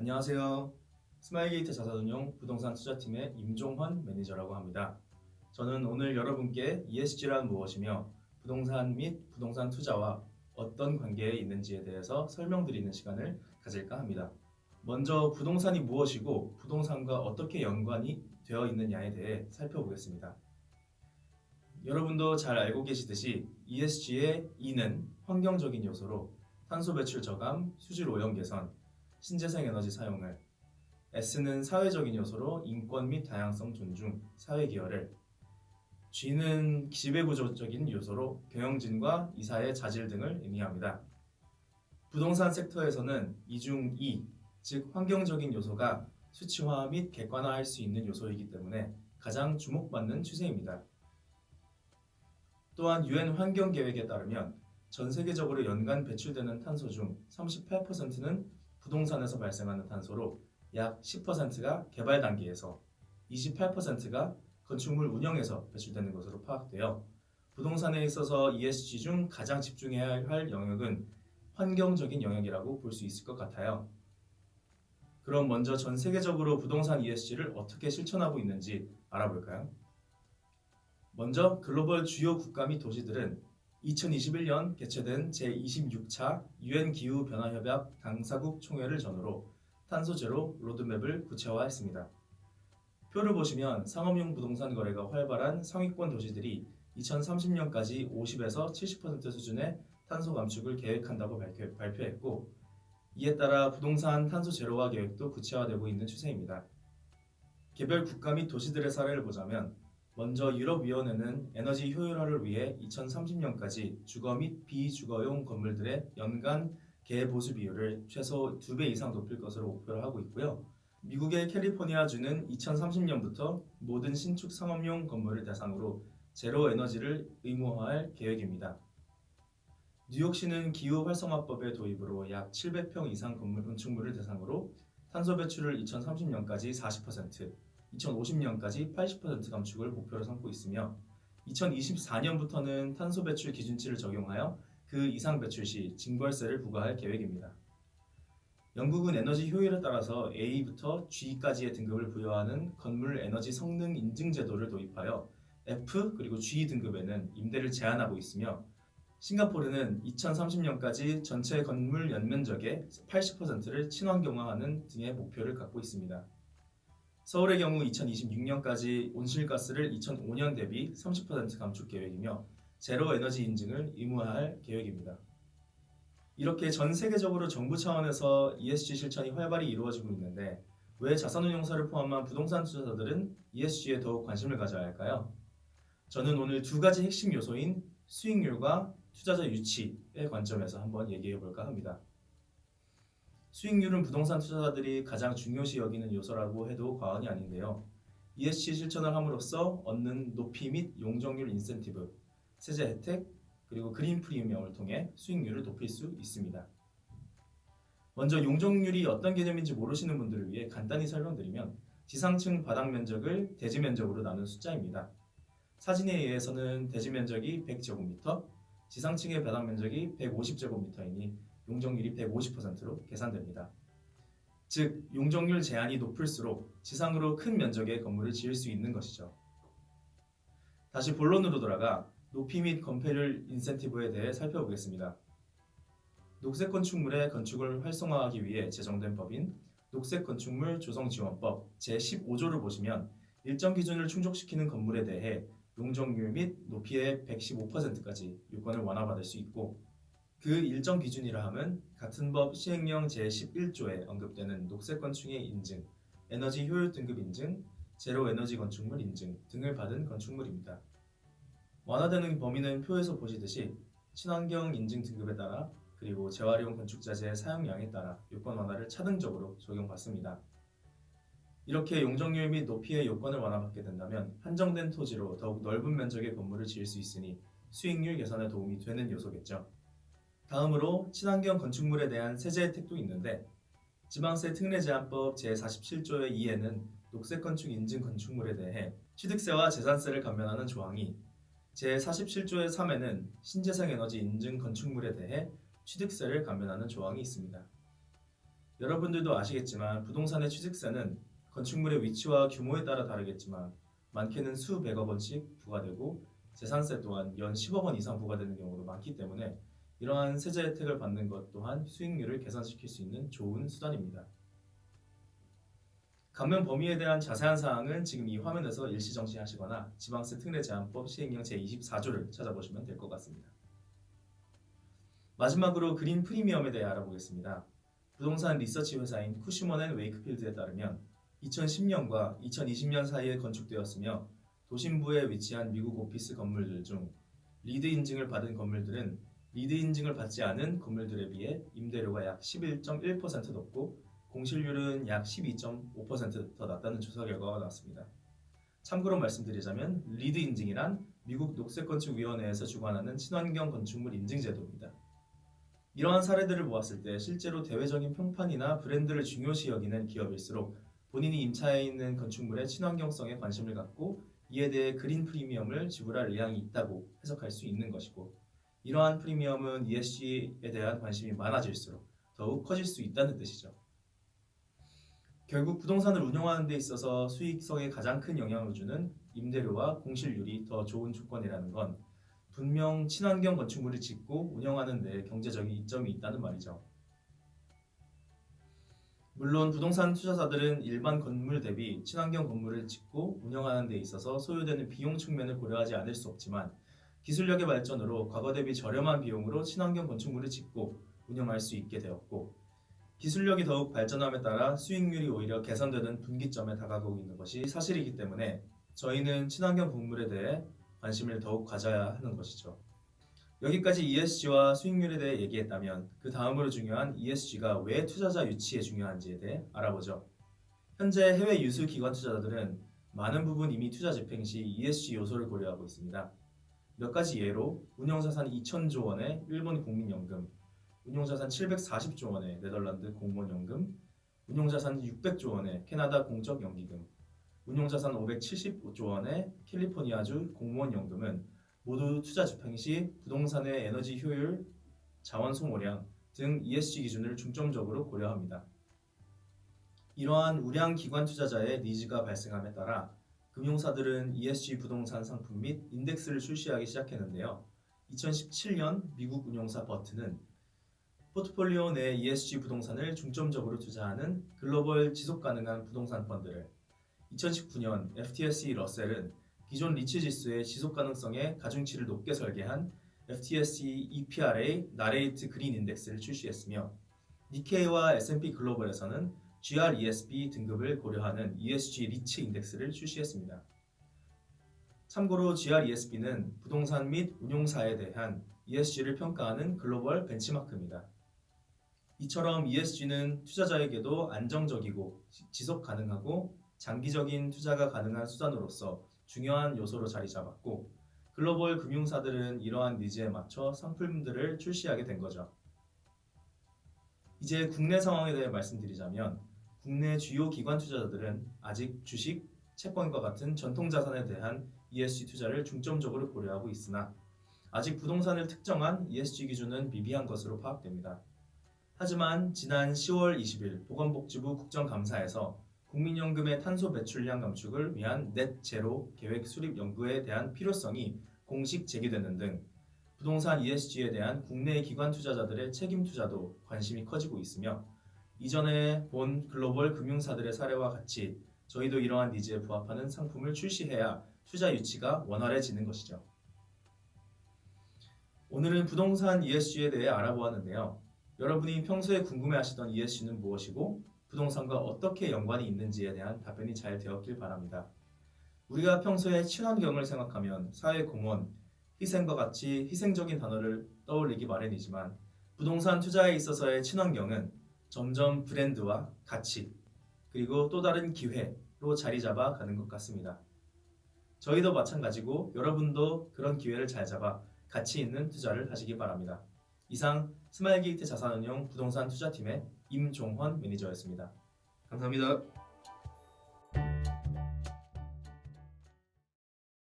안녕하세요. 스마일게이트 자산운용 부동산 투자팀의 임종헌 매니저라고 합니다. 저는 오늘 여러분께 ESG란 무엇이며 부동산 및 부동산 투자와 어떤 관계에 있는지에 대해서 설명드리는 시간을 가질까 합니다. 먼저 부동산이 무엇이고 부동산과 어떻게 연관이 되어 있느냐에 대해 살펴보겠습니다. 여러분도 잘 알고 계시듯이 ESG의 E는 환경적인 요소로 탄소 배출 저감, 수질 오염 개선, 신재생 에너지 사용을, S는 사회적인 요소로 인권 및 다양성 존중, 사회기여를, G는 지배구조적인 요소로 경영진과 이사의 자질 등을 의미합니다. 부동산 섹터에서는 이중 E, 즉 환경적인 요소가 수치화 및 객관화할 수 있는 요소이기 때문에 가장 주목받는 추세입니다. 또한 유엔 환경계획에 따르면 전 세계적으로 연간 배출되는 탄소 중 38%는 부동산에서 발생하는 탄소로 약 10%가 개발 단계에서 28%가 건축물 운영에서 배출되는 것으로 파악되어 부동산에 있어서 ESG 중 가장 집중해야 할 영역은 환경적인 영역이라고 볼 수 있을 것 같아요. 그럼 먼저 전 세계적으로 부동산 ESG를 어떻게 실천하고 있는지 알아볼까요? 먼저 글로벌 주요 국가 및 도시들은 2021년 개최된 제26차 유엔 기후변화협약 당사국 총회를 전후로 탄소 제로 로드맵을 구체화했습니다. 표를 보시면 상업용 부동산 거래가 활발한 상위권 도시들이 2030년까지 50에서 70% 수준의 탄소 감축을 계획한다고 발표했고, 이에 따라 부동산 탄소 제로화 계획도 구체화되고 있는 추세입니다. 개별 국가 및 도시들의 사례를 보자면 먼저 유럽위원회는 에너지 효율화를 위해 2030년까지 주거 및 비주거용 건물들의 연간 개보수 비율을 최소 2배 이상 높일 것으로 목표를 하고 있고요. 미국의 캘리포니아주는 2030년부터 모든 신축 상업용 건물을 대상으로 제로 에너지를 의무화할 계획입니다. 뉴욕시는 기후 활성화법의 도입으로 약 700평 이상 건축물을 대상으로 탄소 배출을 2030년까지 40%, 2050년까지 80% 감축을 목표로 삼고 있으며 2024년부터는 탄소 배출 기준치를 적용하여 그 이상 배출 시 징벌세를 부과할 계획입니다. 영국은 에너지 효율에 따라서 A부터 G까지의 등급을 부여하는 건물 에너지 성능 인증 제도를 도입하여 F 그리고 G 등급에는 임대를 제한하고 있으며 싱가포르는 2030년까지 전체 건물 연면적의 80%를 친환경화하는 등의 목표를 갖고 있습니다. 서울의 경우 2026년까지 온실가스를 2005년 대비 30% 감축 계획이며 제로 에너지 인증을 의무화할 계획입니다. 이렇게 전 세계적으로 정부 차원에서 ESG 실천이 활발히 이루어지고 있는데 왜 자산운용사를 포함한 부동산 투자자들은 ESG에 더욱 관심을 가져야 할까요? 저는 오늘 두 가지 핵심 요소인 수익률과 투자자 유치의 관점에서 한번 얘기해 볼까 합니다. 수익률은 부동산 투자자들이 가장 중요시 여기는 요소라고 해도 과언이 아닌데요. ESG 실천을 함으로써 얻는 높이 및 용적률 인센티브, 세제 혜택, 그리고 그린 프리미엄을 통해 수익률을 높일 수 있습니다. 먼저 용적률이 어떤 개념인지 모르시는 분들을 위해 간단히 설명드리면 지상층 바닥 면적을 대지 면적으로 나눈 숫자입니다. 사진에 의해서는 대지 면적이 100제곱미터, 지상층의 바닥 면적이 150제곱미터이니 용적률이 150%로 계산됩니다. 즉, 용적률 제한이 높을수록 지상으로 큰 면적의 건물을 지을 수 있는 것이죠. 다시 본론으로 돌아가 높이 및 건폐율 인센티브에 대해 살펴보겠습니다. 녹색 건축물의 건축을 활성화하기 위해 제정된 법인 녹색건축물 조성지원법 제15조를 보시면 일정 기준을 충족시키는 건물에 대해 용적률 및 높이의 115%까지 요건을 완화받을 수 있고, 그 일정 기준이라 함은 같은 법 시행령 제11조에 언급되는 녹색 건축의 인증, 에너지 효율 등급 인증, 제로 에너지 건축물 인증 등을 받은 건축물입니다. 완화되는 범위는 표에서 보시듯이 친환경 인증 등급에 따라 그리고 재활용 건축자재의 사용량에 따라 요건 완화를 차등적으로 적용받습니다. 이렇게 용적률 및 높이의 요건을 완화받게 된다면 한정된 토지로 더욱 넓은 면적의 건물을 지을 수 있으니 수익률 개선에 도움이 되는 요소겠죠. 다음으로 친환경 건축물에 대한 세제 혜택도 있는데 지방세 특례 제한법 제47조의 2에는 녹색 건축 인증 건축물에 대해 취득세와 재산세를 감면하는 조항이, 제47조의 3에는 신재생 에너지 인증 건축물에 대해 취득세를 감면하는 조항이 있습니다. 여러분들도 아시겠지만 부동산의 취득세는 건축물의 위치와 규모에 따라 다르겠지만 많게는 수백억 원씩 부과되고 재산세 또한 연 10억 원 이상 부과되는 경우도 많기 때문에 이러한 세제 혜택을 받는 것 또한 수익률을 개선시킬 수 있는 좋은 수단입니다. 감면 범위에 대한 자세한 사항은 지금 이 화면에서 일시정지하시거나 지방세 특례제한법 시행령 제24조를 찾아보시면 될 것 같습니다. 마지막으로 그린 프리미엄에 대해 알아보겠습니다. 부동산 리서치 회사인 쿠시먼 앤 웨이크필드에 따르면 2010년과 2020년 사이에 건축되었으며 도심부에 위치한 미국 오피스 건물들 중 리드 인증을 받은 건물들은 리드 인증을 받지 않은 건물들에 비해 임대료가 약 11.1% 높고 공실률은 약 12.5% 더 낮다는 조사 결과가 나왔습니다. 참고로 말씀드리자면 리드 인증이란 미국 녹색건축위원회에서 주관하는 친환경 건축물 인증 제도입니다. 이러한 사례들을 보았을 때 실제로 대외적인 평판이나 브랜드를 중요시 여기는 기업일수록 본인이 임차해 있는 건축물의 친환경성에 관심을 갖고 이에 대해 그린 프리미엄을 지불할 의향이 있다고 해석할 수 있는 것이고 이러한 프리미엄은 ESG에 대한 관심이 많아질수록 더욱 커질 수 있다는 뜻이죠. 결국 부동산을 운영하는 데 있어서 수익성에 가장 큰 영향을 주는 임대료와 공실률이 더 좋은 조건이라는 건 분명 친환경 건축물을 짓고 운영하는 데 경제적인 이점이 있다는 말이죠. 물론 부동산 투자자들은 일반 건물 대비 친환경 건물을 짓고 운영하는 데 있어서 소요되는 비용 측면을 고려하지 않을 수 없지만 기술력의 발전으로 과거 대비 저렴한 비용으로 친환경 건축물을 짓고 운영할 수 있게 되었고 기술력이 더욱 발전함에 따라 수익률이 오히려 개선되는 분기점에 다가가고 있는 것이 사실이기 때문에 저희는 친환경 건물에 대해 관심을 더욱 가져야 하는 것이죠. 여기까지 ESG와 수익률에 대해 얘기했다면 그 다음으로 중요한 ESG가 왜 투자자 유치에 중요한지에 대해 알아보죠. 현재 해외 유수 기관 투자자들은 많은 부분 이미 투자 집행 시 ESG 요소를 고려하고 있습니다. 몇 가지 예로 운용자산 2,000조 원의 일본 국민연금, 운용자산 740조 원의 네덜란드 공무원연금, 운용자산 600조 원의 캐나다 공적연기금, 운용자산 575조 원의 캘리포니아주 공무원연금은 모두 투자 집행 시 부동산의 에너지 효율, 자원 소모량 등 ESG 기준을 중점적으로 고려합니다. 이러한 우량 기관 투자자의 니즈가 발생함에 따라 금융사들은 ESG 부동산 상품 및 인덱스를 출시하기 시작했는데요. 2017년 미국 운용사 버트는 포트폴리오 내 ESG 부동산을 중점적으로 투자하는 글로벌 지속가능한 부동산 펀드를 2019년 FTSE 러셀은 기존 리츠 지수의 지속가능성에 가중치를 높게 설계한 FTSE EPRA 나레이트 그린 인덱스를 출시했으며 니케이와 S&P 글로벌에서는 GRESB 등급을 고려하는 ESG 리츠 인덱스를 출시했습니다. 참고로 GRESB는 부동산 및 운용사에 대한 ESG를 평가하는 글로벌 벤치마크입니다. 이처럼 ESG는 투자자에게도 안정적이고 지속 가능하고 장기적인 투자가 가능한 수단으로서 중요한 요소로 자리 잡았고 글로벌 금융사들은 이러한 니즈에 맞춰 상품들을 출시하게 된 거죠. 이제 국내 상황에 대해 말씀드리자면 국내 주요 기관 투자자들은 아직 주식, 채권과 같은 전통 자산에 대한 ESG 투자를 중점적으로 고려하고 있으나 아직 부동산을 특정한 ESG 기준은 미비한 것으로 파악됩니다. 하지만 지난 10월 20일 보건복지부 국정감사에서 국민연금의 탄소 배출량 감축을 위한 넷 제로 계획 수립 연구에 대한 필요성이 공식 제기되는 등 부동산 ESG에 대한 국내 기관 투자자들의 책임 투자도 관심이 커지고 있으며 이전에 본 글로벌 금융사들의 사례와 같이 저희도 이러한 니즈에 부합하는 상품을 출시해야 투자 유치가 원활해지는 것이죠. 오늘은 부동산 ESG에 대해 알아보았는데요. 여러분이 평소에 궁금해하시던 ESG는 무엇이고 부동산과 어떻게 연관이 있는지에 대한 답변이 잘 되었길 바랍니다. 우리가 평소에 친환경을 생각하면 사회공헌, 희생과 같이 희생적인 단어를 떠올리기 마련이지만 부동산 투자에 있어서의 친환경은 점점 브랜드와 가치, 그리고 또 다른 기회로 자리 잡아 가는 것 같습니다. 저희도 마찬가지고 여러분도 그런 기회를 잘 잡아 가치 있는 투자를 하시기 바랍니다. 이상 스마일게이트 자산운용 부동산 투자팀의 임종헌 매니저였습니다. 감사합니다.